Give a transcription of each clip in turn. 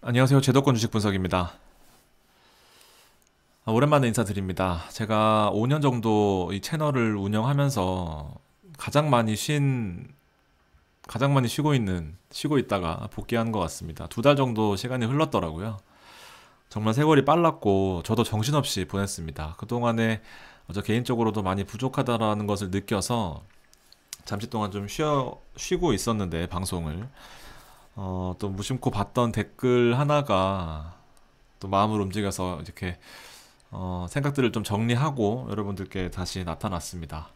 안녕하세요. 제도권 주식 분석입니다. 오랜만에 인사드립니다. 제가 5년 정도 이 채널을 운영하면서 가장 많이 쉬고 있다가 복귀한 것 같습니다. 2달 정도 시간이 흘렀더라고요. 정말 세월이 빨랐고 저도 정신없이 보냈습니다. 그동안에 저 개인적으로도 많이 부족하다라는 것을 느껴서 잠시 동안 좀 쉬고 있었는데 방송을 또 무심코 봤던 댓글 하나가 또 마음을 움직여서 이렇게 생각들을 좀 정리하고 여러분들께 다시 나타났습니다.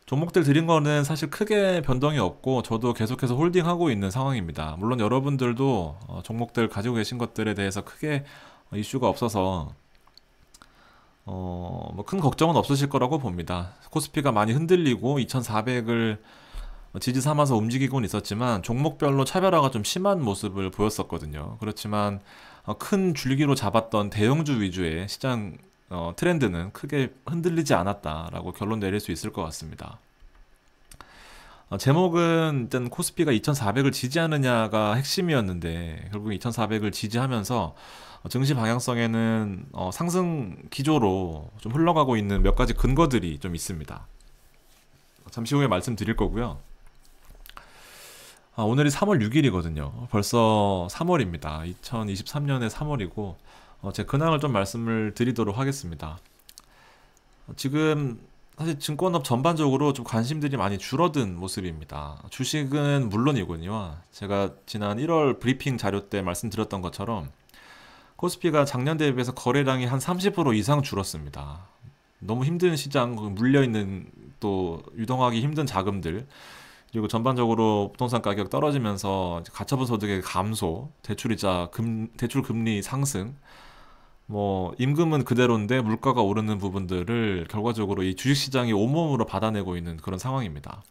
종목들 드린 거는 사실 크게 변동이 없고 저도 계속해서 홀딩하고 있는 상황입니다. 물론 여러분들도 종목들 가지고 계신 것들에 대해서 크게 이슈가 없어서 뭐 큰 걱정은 없으실 거라고 봅니다. 코스피가 많이 흔들리고 2400을 지지 삼아서 움직이곤 있었지만 종목별로 차별화가 좀 심한 모습을 보였었거든요. 그렇지만 큰 줄기로 잡았던 대형주 위주의 시장 트렌드는 크게 흔들리지 않았다라고 결론 내릴 수 있을 것 같습니다. 제목은 일단 코스피가 2400을 지지하느냐가 핵심이었는데 결국 2400을 지지하면서 증시 방향성에는 상승 기조로 좀 흘러가고 있는 몇 가지 근거들이 좀 있습니다. 잠시 후에 말씀드릴 거고요. 오늘이 3월 6일이거든요. 벌써 3월입니다. 2023년의 3월이고 제 근황을 좀 말씀을 드리도록 하겠습니다. 지금 사실 증권업 전반적으로 좀 관심들이 많이 줄어든 모습입니다. 주식은 물론이군요. 제가 지난 1월 브리핑 자료 때 말씀드렸던 것처럼 코스피가 작년 대비해서 거래량이 한 30% 이상 줄었습니다. 너무 힘든 시장, 물려있는 또 유동하기 힘든 자금들, 그리고 전반적으로 부동산 가격 떨어지면서 가처분 소득의 감소, 대출 금리 상승, 뭐 임금은 그대로인데 물가가 오르는 부분들을 결과적으로 이 주식시장이 온몸으로 받아내고 있는 그런 상황입니다.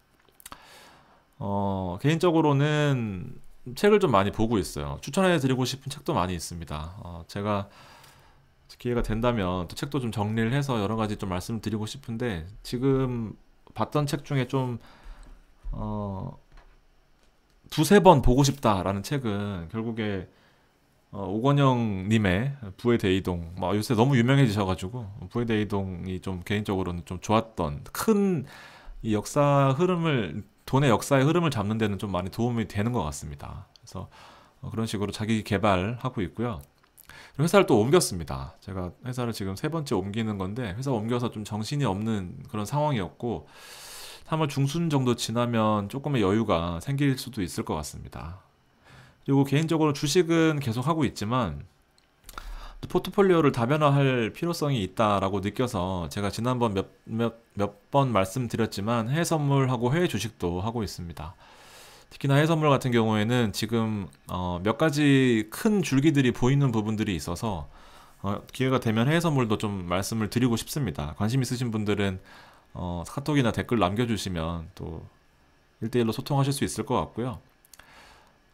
개인적으로는 책을 좀 많이 보고 있어요. 추천해드리고 싶은 책도 많이 있습니다. 제가 기회가 된다면 또 책도 좀 정리를 해서 여러 가지 좀 말씀드리고 싶은데 지금 봤던 책 중에 좀 두세 번 보고 싶다라는 책은 결국에 오건영 님의 부의 대이동, 요새 너무 유명해지셔가지고 부의 대이동이 좀 개인적으로는 좀 좋았던 큰 이 역사 흐름을 돈의 역사의 흐름을 잡는 데는 좀 많이 도움이 되는 것 같습니다. 그래서 그런 식으로 자기 개발하고 있고요. 회사를 또 옮겼습니다. 제가 회사를 지금 3번째 옮기는 건데 회사 옮겨서 좀 정신이 없는 그런 상황이었고 3월 중순 정도 지나면 조금의 여유가 생길 수도 있을 것 같습니다. 그리고 개인적으로 주식은 계속 하고 있지만 포트폴리오를 다변화할 필요성이 있다라고 느껴서 제가 지난번 몇 번 말씀드렸지만 해외 선물하고 해외 주식도 하고 있습니다. 특히나 해외 선물 같은 경우에는 지금 몇 가지 큰 줄기들이 보이는 부분들이 있어서 기회가 되면 해외 선물도 좀 말씀을 드리고 싶습니다. 관심 있으신 분들은 카톡이나 댓글 남겨주시면 또 1대1로 소통하실 수 있을 것 같고요.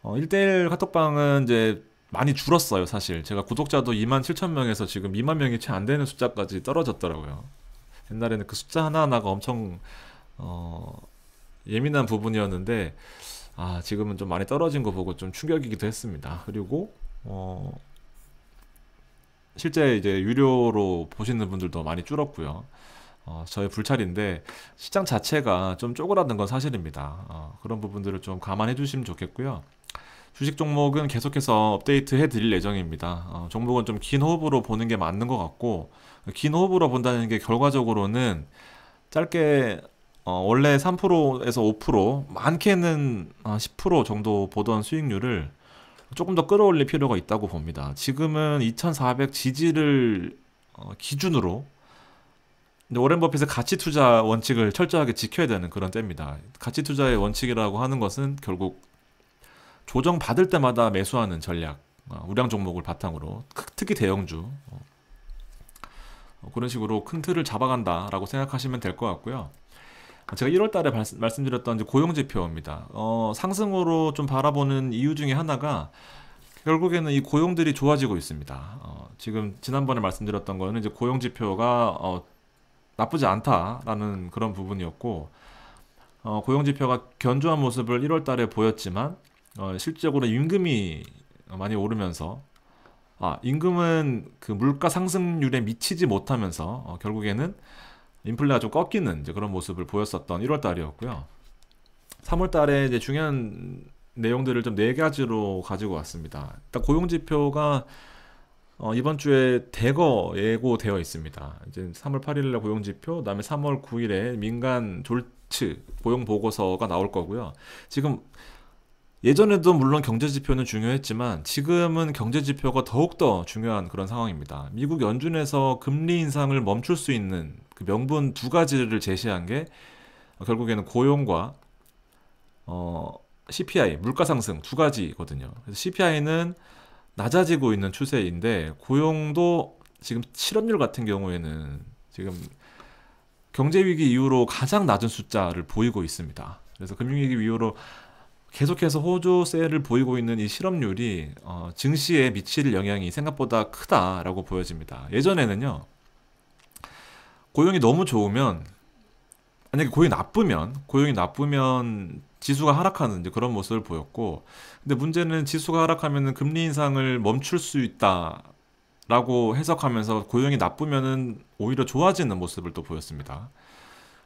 1대1 카톡방은 이제 많이 줄었어요, 사실. 제가 구독자도 27,000명에서 지금 2만 명이 채 안 되는 숫자까지 떨어졌더라고요. 옛날에는 그 숫자 하나하나가 엄청 예민한 부분이었는데 지금은 좀 많이 떨어진 거 보고 좀 충격이기도 했습니다. 그리고 실제 이제 유료로 보시는 분들도 많이 줄었고요. 저의 불찰인데 시장 자체가 좀 쪼그라든 건 사실입니다. 그런 부분들을 좀 감안해 주시면 좋겠고요. 주식 종목은 계속해서 업데이트 해드릴 예정입니다. 종목은 좀 긴 호흡으로 보는 게 맞는 것 같고 긴 호흡으로 본다는 게 결과적으로는 짧게 원래 3%에서 5% 많게는 10% 정도 보던 수익률을 조금 더 끌어올릴 필요가 있다고 봅니다. 지금은 2400 지지를 기준으로 근데 워렌 버핏의 가치 투자 원칙을 철저하게 지켜야 되는 그런 때입니다. 가치 투자의 원칙이라고 하는 것은 결국 조정받을 때마다 매수하는 전략, 우량 종목을 바탕으로 특히 대형주 그런 식으로 큰 틀을 잡아간다라고 생각하시면 될 것 같고요. 제가 1월 달에 말씀드렸던 이제 고용지표입니다. 상승으로 좀 바라보는 이유 중에 하나가 결국에는 이 고용들이 좋아지고 있습니다. 지금 지난번에 말씀드렸던 거는 이제 고용지표가 나쁘지 않다라는 그런 부분이었고 고용지표가 견조한 모습을 1월 달에 보였지만 실질적으로 임금이 많이 오르면서 임금은 그 물가 상승률에 미치지 못하면서 결국에는 인플레가 좀 꺾이는 이제 그런 모습을 보였었던 1월 달이었고요. 3월 달에 이제 중요한 내용들을 좀 네 가지로 가지고 왔습니다. 일단 고용 지표가 이번 주에 대거 예고되어 있습니다. 이제 3월 8일에 고용 지표, 그다음에 3월 9일에 민간 졸츠 고용 보고서가 나올 거고요. 지금 예전에도 물론 경제 지표는 중요했지만 지금은 경제 지표가 더욱더 중요한 그런 상황입니다. 미국 연준에서 금리 인상을 멈출 수 있는 그 명분 두 가지를 제시한 게 결국에는 고용과 CPI, 물가 상승 두 가지거든요. 그래서 CPI는 낮아지고 있는 추세인데 고용도 지금 실업률 같은 경우에는 지금 경제 위기 이후로 가장 낮은 숫자를 보이고 있습니다. 그래서 금융위기 이후로 계속해서 호조세를 보이고 있는 이 실업률이 증시에 미칠 영향이 생각보다 크다라고 보여집니다. 예전에는요, 고용이 너무 좋으면, 만약에 고용이 나쁘면 지수가 하락하는 이제 그런 모습을 보였고, 근데 문제는 지수가 하락하면은 금리 인상을 멈출 수 있다라고 해석하면서 고용이 나쁘면은 오히려 좋아지는 모습을 또 보였습니다.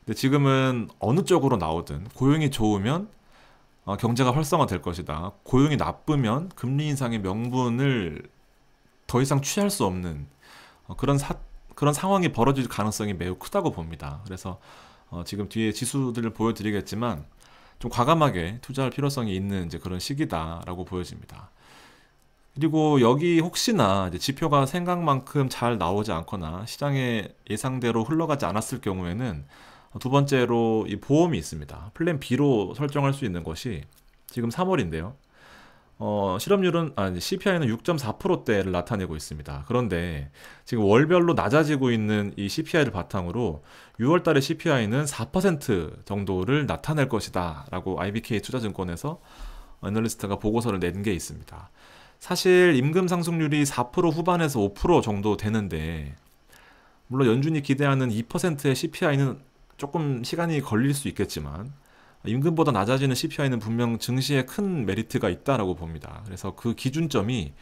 근데 지금은 어느 쪽으로 나오든 고용이 좋으면 경제가 활성화될 것이다. 고용이 나쁘면 금리 인상의 명분을 더 이상 취할 수 없는 그런 상황이 벌어질 가능성이 매우 크다고 봅니다. 그래서 지금 뒤에 지수들을 보여드리겠지만 좀 과감하게 투자할 필요성이 있는 이제 그런 시기다라고 보여집니다. 그리고 여기 혹시나 이제 지표가 생각만큼 잘 나오지 않거나 시장의 예상대로 흘러가지 않았을 경우에는 두 번째로 이 보험이 있습니다. 플랜 B로 설정할 수 있는 것이 지금 3월인데요. 실업률은 CPI는 6.4%대를 나타내고 있습니다. 그런데 지금 월별로 낮아지고 있는 이 CPI를 바탕으로 6월 달에 CPI는 4% 정도를 나타낼 것이다 라고 IBK 투자증권에서 애널리스트가 보고서를 낸 게 있습니다. 사실 임금 상승률이 4% 후반에서 5% 정도 되는데 물론 연준이 기대하는 2%의 CPI는 조금 시간이 걸릴 수 있겠지만 임금보다 낮아지는 CPI는 분명 증시에 큰 메리트가 있다라고 봅니다. 그래서 그 기준점이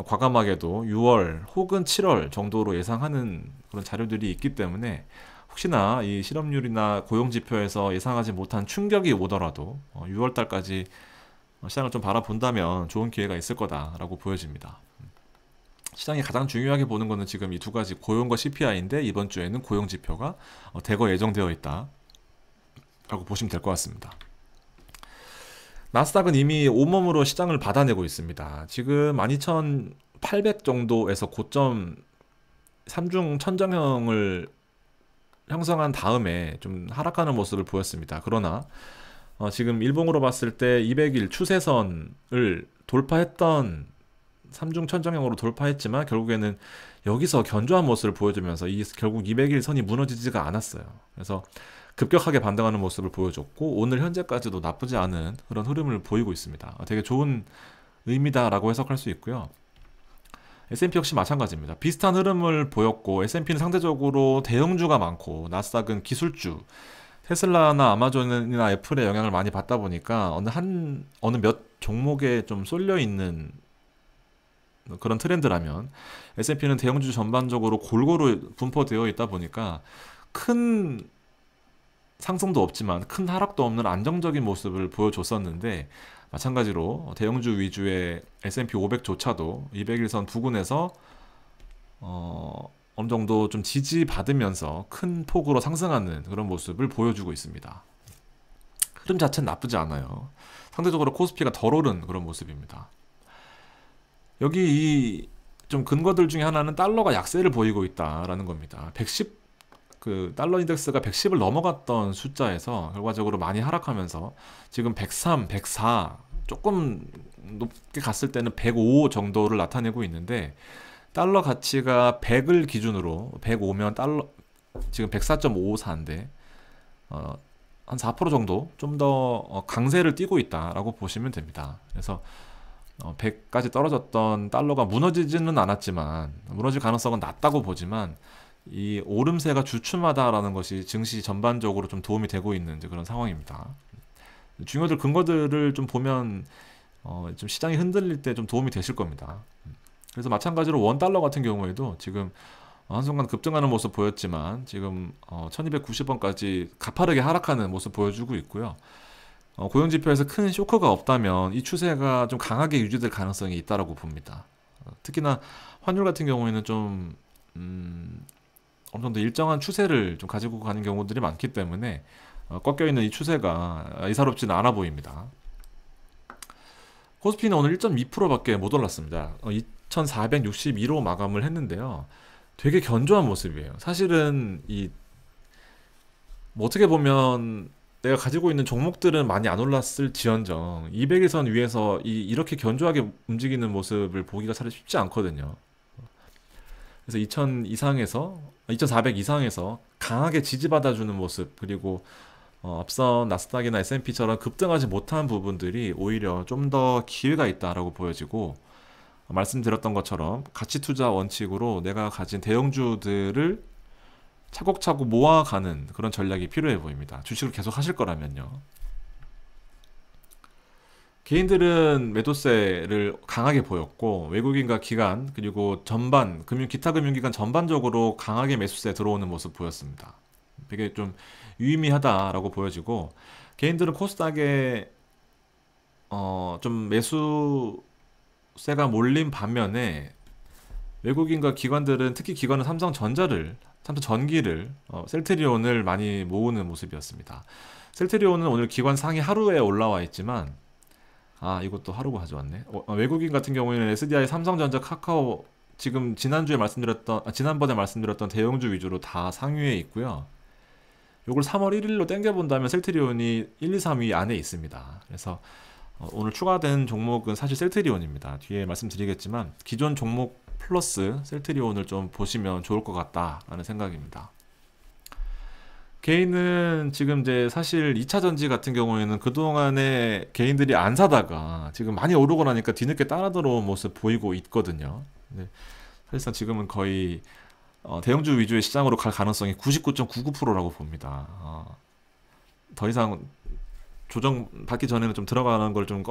과감하게도 6월 혹은 7월 정도로 예상하는 그런 자료들이 있기 때문에 혹시나 이 실업률이나 고용 지표에서 예상하지 못한 충격이 오더라도 6월 달까지 시장을 좀 바라본다면 좋은 기회가 있을 거다라고 보여집니다. 시장이 가장 중요하게 보는 것은 지금 이 두 가지 고용과 CPI인데 이번 주에는 고용 지표가 대거 예정되어 있다 라고 보시면 될 것 같습니다. 나스닥은 이미 온몸으로 시장을 받아내고 있습니다. 지금 12,800 정도에서 고점 3중 천정형을 형성한 다음에 좀 하락하는 모습을 보였습니다. 그러나 지금 일봉으로 봤을 때 200일 추세선을 돌파했던 3중 천정형으로 돌파했지만 결국에는 여기서 견조한 모습을 보여주면서 결국 200일 선이 무너지지가 않았어요. 그래서 급격하게 반등하는 모습을 보여줬고 오늘 현재까지도 나쁘지 않은 그런 흐름을 보이고 있습니다. 되게 좋은 의미다라고 해석할 수 있고요. S&P 역시 마찬가지입니다. 비슷한 흐름을 보였고 S&P는 상대적으로 대형주가 많고 나스닥은 기술주, 테슬라나 아마존이나 애플의 영향을 많이 받다 보니까 어느 몇 종목에 좀 쏠려 있는 그런 트렌드라면 S&P는 대형주 전반적으로 골고루 분포되어 있다 보니까 큰 상승도 없지만 큰 하락도 없는 안정적인 모습을 보여줬었는데 마찬가지로 대형주 위주의 S&P 500조차도 200일선 부근에서 어느 정도 좀 지지받으면서 큰 폭으로 상승하는 그런 모습을 보여주고 있습니다. 흐름 자체는 나쁘지 않아요. 상대적으로 코스피가 덜 오른 그런 모습입니다. 여기 이 좀 근거들 중에 하나는 달러가 약세를 보이고 있다라는 겁니다. 그 달러 인덱스가 110을 넘어갔던 숫자에서 결과적으로 많이 하락하면서 지금 103, 104 조금 높게 갔을 때는 105 정도를 나타내고 있는데 달러 가치가 100을 기준으로 105면 달러 지금 104.554인데 한 4% 정도 좀 더 강세를 띠고 있다라고 보시면 됩니다. 그래서 100까지 떨어졌던 달러가 무너지지는 않았지만 무너질 가능성은 낮다고 보지만 이 오름세가 주춤하다라는 것이 증시 전반적으로 좀 도움이 되고 있는 그런 상황입니다. 중요들 근거들을 좀 보면 좀 시장이 흔들릴 때 좀 도움이 되실 겁니다. 그래서 마찬가지로 원 달러 같은 경우에도 지금 한순간 급등하는 모습 보였지만 지금 1290원까지 가파르게 하락하는 모습 보여주고 있고요. 고용지표에서 큰 쇼크가 없다면 이 추세가 좀 강하게 유지될 가능성이 있다라고 봅니다. 특히나 환율 같은 경우에는 좀 어느 정도 일정한 추세를 좀 가지고 가는 경우들이 많기 때문에 꺾여있는 이 추세가 이사롭지는 않아 보입니다. 코스피는 오늘 1.2%밖에 못 올랐습니다. 2462로 마감을 했는데요. 되게 견조한 모습이에요. 사실은 뭐 어떻게 보면 내가 가지고 있는 종목들은 많이 안 올랐을 지언정 200일선 위에서 이렇게 견조하게 움직이는 모습을 보기가 사실 쉽지 않거든요. 그래서 2400 이상에서 강하게 지지받아주는 모습, 그리고 앞선 나스닥이나 S&P처럼 급등하지 못한 부분들이 오히려 좀 더 기회가 있다라고 보여지고, 말씀드렸던 것처럼 가치 투자 원칙으로 내가 가진 대형주들을 차곡차곡 모아가는 그런 전략이 필요해 보입니다. 주식을 계속 하실 거라면요. 개인들은 매도세를 강하게 보였고, 외국인과 기관 그리고 전반 기타 금융기관 전반적으로 강하게 매수세 들어오는 모습 보였습니다. 되게 좀 유의미하다라고 보여지고, 개인들은 코스닥에 좀 매수세가 몰린 반면에 외국인과 기관들은, 특히 기관은 삼성전기를 셀트리온을 많이 모으는 모습이었습니다. 셀트리온은 오늘 기관 상위 하루에 올라와 있지만, 이것도 하루가 가져왔네. 외국인 같은 경우에는 SDI, 삼성전자, 카카오, 지금 지난번에 말씀드렸던 대형주 위주로 다 상위에 있고요. 요걸 3월 1일로 땡겨본다면 셀트리온이 1, 2, 3위 안에 있습니다. 그래서 오늘 추가된 종목은 사실 셀트리온입니다. 뒤에 말씀드리겠지만 기존 종목 플러스 셀트리온을 좀 보시면 좋을 것 같다라는 생각입니다. 개인은 지금 이제 사실 2차 전지 같은 경우에는 그동안에 개인들이 안 사다가 지금 많이 오르고 나니까 뒤늦게 따라 들어온 모습 보이고 있거든요. 근데 사실상 지금은 거의 대형주 위주의 시장으로 갈 가능성이 99.99%라고 봅니다. 더 이상 조정 받기 전에는 좀 들어가는 걸 좀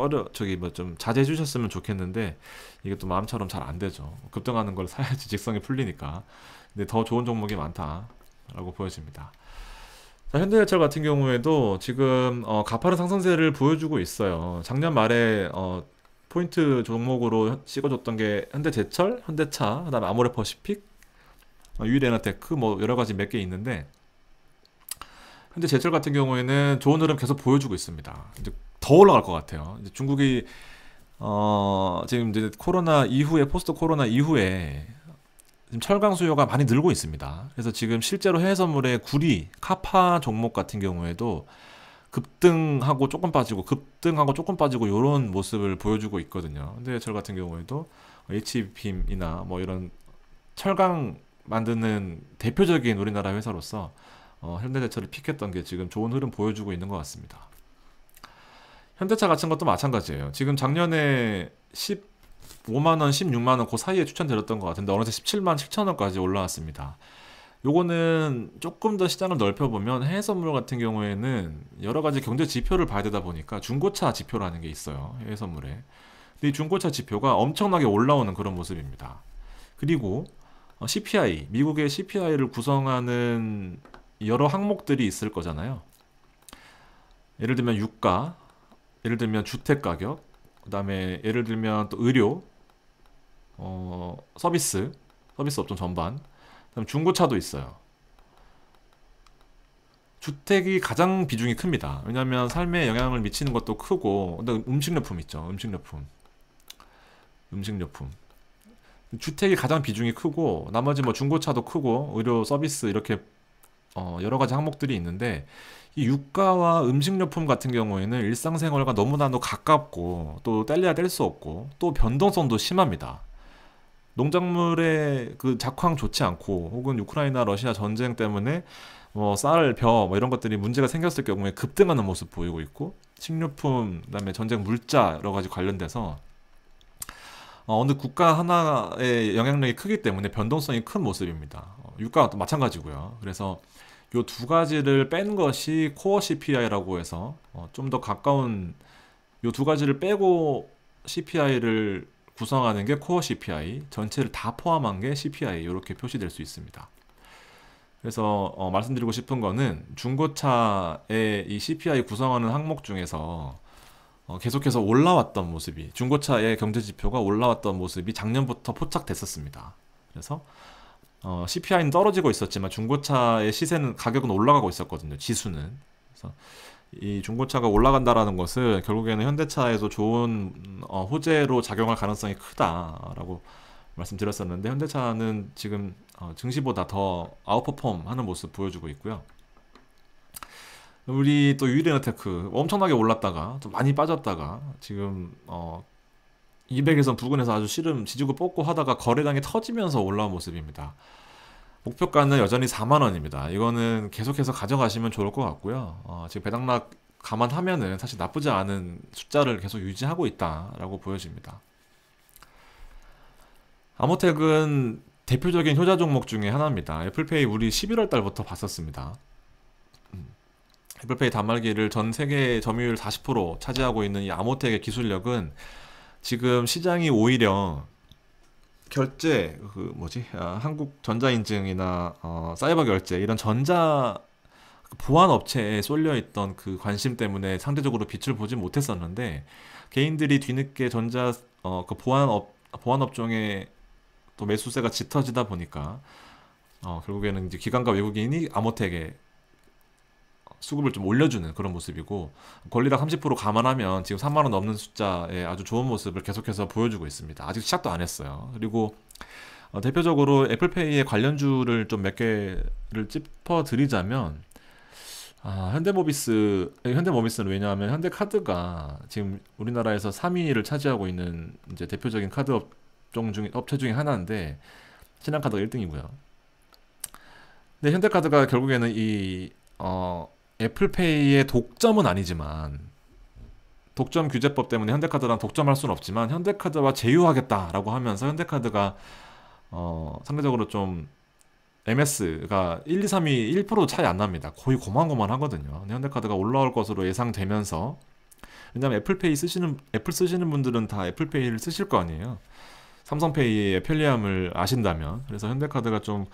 좀 자제해 주셨으면 좋겠는데, 이게 또 마음처럼 잘 안 되죠. 급등하는 걸 사야지 직성이 풀리니까. 근데 더 좋은 종목이 많다라고 보여집니다. 자, 현대제철 같은 경우에도 지금 가파른 상승세를 보여주고 있어요. 작년 말에 포인트 종목으로 찍어줬던 게 현대제철, 현대차, 그다음에 아모레퍼시픽, 유일에너테크, 뭐 여러 가지 몇 개 있는데, 현대제철 같은 경우에는 좋은 흐름 계속 보여주고 있습니다. 이제 더 올라갈 것 같아요. 이제 중국이 지금 이제 코로나 이후에, 포스트 코로나 이후에 지금 철강 수요가 많이 늘고 있습니다. 그래서 지금 실제로 해외 선물의 구리, 카파 종목 같은 경우에도 급등하고 조금 빠지고 이런 모습을 보여주고 있거든요. 현대제철 같은 경우에도 HBP이나 뭐 이런 철강 만드는 대표적인 우리나라 회사로서 현대제철을 픽했던 게 지금 좋은 흐름 보여주고 있는 것 같습니다. 현대차 같은 것도 마찬가지예요. 지금 작년에 15만원, 16만원 그 사이에 추천드렸던 것 같은데 어느새 17만 7천원까지 올라왔습니다. 요거는 조금 더 시장을 넓혀보면 해외 선물 같은 경우에는 여러 가지 경제 지표를 봐야 되다 보니까 중고차 지표라는 게 있어요. 해외 선물에. 근데 이 중고차 지표가 엄청나게 올라오는 그런 모습입니다. 그리고 CPI, 미국의 CPI를 구성하는 여러 항목들이 있을 거잖아요. 예를 들면 유가, 예를 들면 주택 가격, 그 다음에 예를 들면 또 의료, 서비스 업종 전반, 그다음 중고차도 있어요. 주택이 가장 비중이 큽니다. 왜냐하면 삶에 영향을 미치는 것도 크고, 근데 음식료품 있죠. 음식료품. 주택이 가장 비중이 크고, 나머지 뭐 중고차도 크고, 의료 서비스 이렇게 여러 가지 항목들이 있는데, 이 유가와 음식료품 같은 경우에는 일상생활과 너무나도 가깝고, 또 뗄래야 뗄 수 없고, 또 변동성도 심합니다. 농작물의 그 작황 좋지 않고, 혹은 우크라이나 러시아 전쟁 때문에 뭐 쌀, 벼 뭐 이런 것들이 문제가 생겼을 경우에 급등하는 모습 보이고 있고, 식료품, 그다음에 전쟁 물자 여러 가지 관련돼서 어느 국가 하나의 영향력이 크기 때문에 변동성이 큰 모습입니다. 유가도 마찬가지고요. 그래서 요 두 가지를 뺀 것이 코어 CPI라고 해서 좀 더 가까운, 요 두 가지를 빼고 CPI를 구성하는 게 코어 CPI, 전체를 다 포함한 게 CPI 이렇게 표시될 수 있습니다. 그래서 말씀드리고 싶은 거는 중고차의 이 CPI 구성하는 항목 중에서 계속해서 올라왔던 모습이, 중고차의 경제 지표가 올라왔던 모습이 작년부터 포착됐었습니다. 그래서 CPI는 떨어지고 있었지만 중고차의 시세는, 가격은 올라가고 있었거든요. 지수는. 그래서 이 중고차가 올라간다라는 것은 결국에는 현대차에도 좋은 호재로 작용할 가능성이 크다라고 말씀드렸었는데, 현대차는 지금 증시보다 더 아웃퍼폼 하는 모습 보여주고 있고요. 우리 또 유일에너테크 엄청나게 올랐다가 좀 많이 빠졌다가 지금 200에선 부근에서 아주 씨름 지지고 뻗고 하다가 거래량이 터지면서 올라온 모습입니다. 목표가는 여전히 4만원입니다. 이거는 계속해서 가져가시면 좋을 것 같고요. 지금 배당락 감안하면은 사실 나쁘지 않은 숫자를 계속 유지하고 있다라고 보여집니다. 아모텍은 대표적인 효자 종목 중에 하나입니다. 애플페이 우리 11월 달부터 봤었습니다. 애플페이 단말기를 전 세계 점유율 40% 차지하고 있는 이 아모텍의 기술력은 지금 시장이 오히려 결제, 한국 전자인증이나 사이버 결제, 이런 전자 보안 업체에 쏠려 있던 그 관심 때문에 상대적으로 빛을 보지 못했었는데, 개인들이 뒤늦게 그 보안 업종에 또 매수세가 짙어지다 보니까 결국에는 이제 기관과 외국인이 아모텍에 수급을 좀 올려주는 그런 모습이고, 권리락 30% 감안하면 지금 3만원 넘는 숫자의 아주 좋은 모습을 계속해서 보여주고 있습니다. 아직 시작도 안 했어요. 그리고 대표적으로 애플페이의 관련주를 좀 몇 개를 짚어드리자면, 현대모비스는 왜냐하면 현대카드가 지금 우리나라에서 3위를 차지하고 있는 이제 대표적인 카드 업체 중에 하나인데, 신한카드가 1등이고요. 근데 현대카드가 결국에는 이 애플페이의 독점은 아니지만, 독점 규제법 때문에 현대카드랑 독점할 수는 없지만 현대카드와 제휴하겠다라고 하면서 현대카드가 상대적으로 좀 MS가 1, 2, 3위 1% 차이 안 납니다. 거의 고만고만하거든요. 근데 현대카드가 올라올 것으로 예상되면서, 왜냐면 애플 쓰시는 분들은 다 애플페이를 쓰실 거 아니에요. 삼성페이의 편리함을 아신다면. 그래서 현대카드가 좀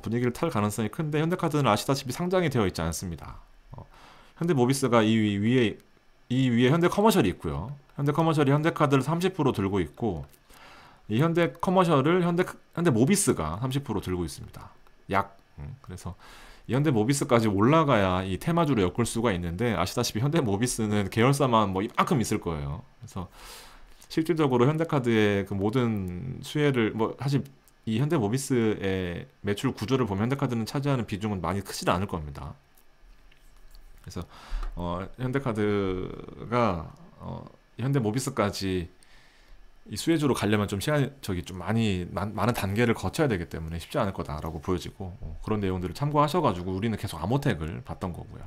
분위기를 탈 가능성이 큰데, 현대카드는 아시다시피 상장이 되어 있지 않습니다. 현대모비스가 이 위에 현대커머셜이 있고요. 현대커머셜이 현대카드를 30% 들고 있고, 이 현대커머셜을 현대모비스가 30% 들고 있습니다. 그래서 이 현대모비스까지 올라가야 이 테마주로 엮을 수가 있는데, 아시다시피 현대모비스는 계열사만 뭐 이만큼 있을 거예요. 그래서 실질적으로 현대카드의 그 모든 수혜를, 사실 이 현대모비스의 매출 구조를 보면 현대카드는 차지하는 비중은 많이 크지 않을 겁니다. 그래서 현대카드가 현대모비스까지 이 수혜주로 가려면 좀 많은 단계를 거쳐야 되기 때문에 쉽지 않을 거다라고 보여지고, 그런 내용들을 참고하셔가지고 우리는 계속 아모텍을 봤던 거고요.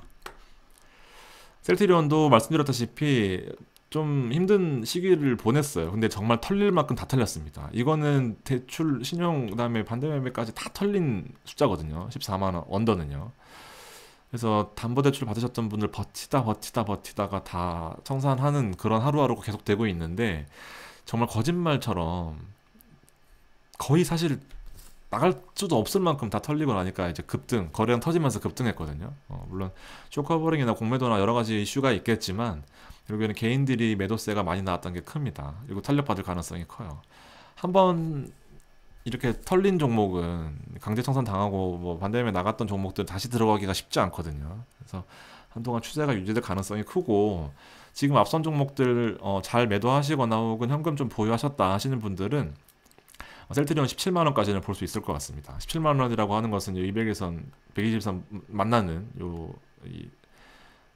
셀트리온도 말씀드렸다시피 좀 힘든 시기를 보냈어요. 근데 정말 털릴 만큼 다 털렸습니다. 이거는 대출, 신용, 그다음에 반대매매까지 다 털린 숫자거든요. 14만원 언더는요. 그래서 담보대출 받으셨던 분들 버티다가 다 청산하는 그런 하루하루가 계속되고 있는데, 정말 거짓말처럼 거의 사실 나갈 수도 없을 만큼 다 털리고 나니까 이제 거래량 터지면서 급등했거든요. 물론 쇼커버링이나 공매도나 여러 가지 이슈가 있겠지만 결국에는 개인들이 매도세가 많이 나왔던 게 큽니다. 그리고 탄력받을 가능성이 커요. 한번 이렇게 털린 종목은 강제 청산 당하고 뭐 반대매매 나갔던 종목들 다시 들어가기가 쉽지 않거든요. 그래서 한동안 추세가 유지될 가능성이 크고, 지금 앞선 종목들 잘 매도하시거나 혹은 현금 좀 보유하셨다 하시는 분들은 셀트리온 17만원까지는 볼 수 있을 것 같습니다. 17만원이라고 하는 것은 200에선 120선 만나는 이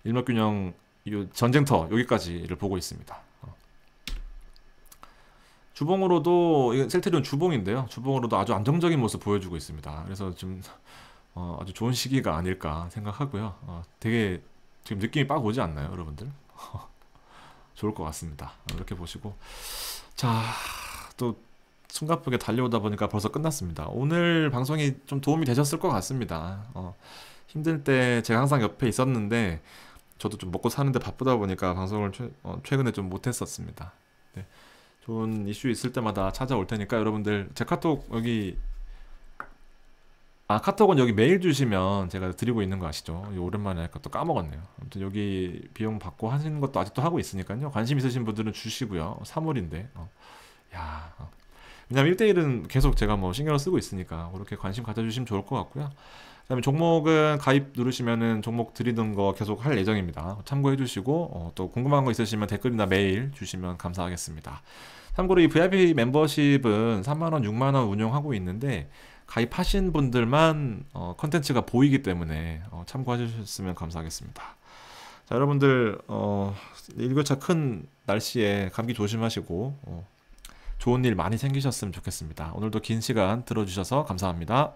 일맥균형 전쟁터 여기까지를 보고 있습니다. 주봉으로도, 셀트리온 주봉인데요. 주봉으로도 아주 안정적인 모습 보여주고 있습니다. 그래서 좀 아주 좋은 시기가 아닐까 생각하고요. 되게 지금 느낌이 빡 오지 않나요, 여러분들? 좋을 것 같습니다. 이렇게 보시고, 자, 또 숨가쁘게 달려오다 보니까 벌써 끝났습니다. 오늘 방송이 좀 도움이 되셨을 것 같습니다. 힘들 때 제가 항상 옆에 있었는데 저도 좀 먹고 사는데 바쁘다 보니까 방송을 최근에 좀 못했었습니다. 네. 좋은 이슈 있을 때마다 찾아올 테니까 여러분들 제 카톡 여기 카톡은 여기 메일 주시면 제가 드리고 있는 거 아시죠? 이거 오랜만에 하니까 또 까먹었네요. 아무튼 여기 비용 받고 하시는 것도 아직도 하고 있으니까요. 관심 있으신 분들은 주시고요. 3월인데. 야. 왜냐면 1대1은 계속 제가 뭐 신경을 쓰고 있으니까 그렇게 관심 가져주시면 좋을 것 같고요. 그다음에 종목은 가입 누르시면은 종목 드리는 거 계속 할 예정입니다. 참고해 주시고 또 궁금한 거 있으시면 댓글이나 메일 주시면 감사하겠습니다. 참고로 이 VIP 멤버십은 3만 원, 6만 원 운영하고 있는데 가입하신 분들만 컨텐츠가 보이기 때문에 참고해 주셨으면 감사하겠습니다. 자, 여러분들 일교차 큰 날씨에 감기 조심하시고 좋은 일 많이 생기셨으면 좋겠습니다. 오늘도 긴 시간 들어주셔서 감사합니다.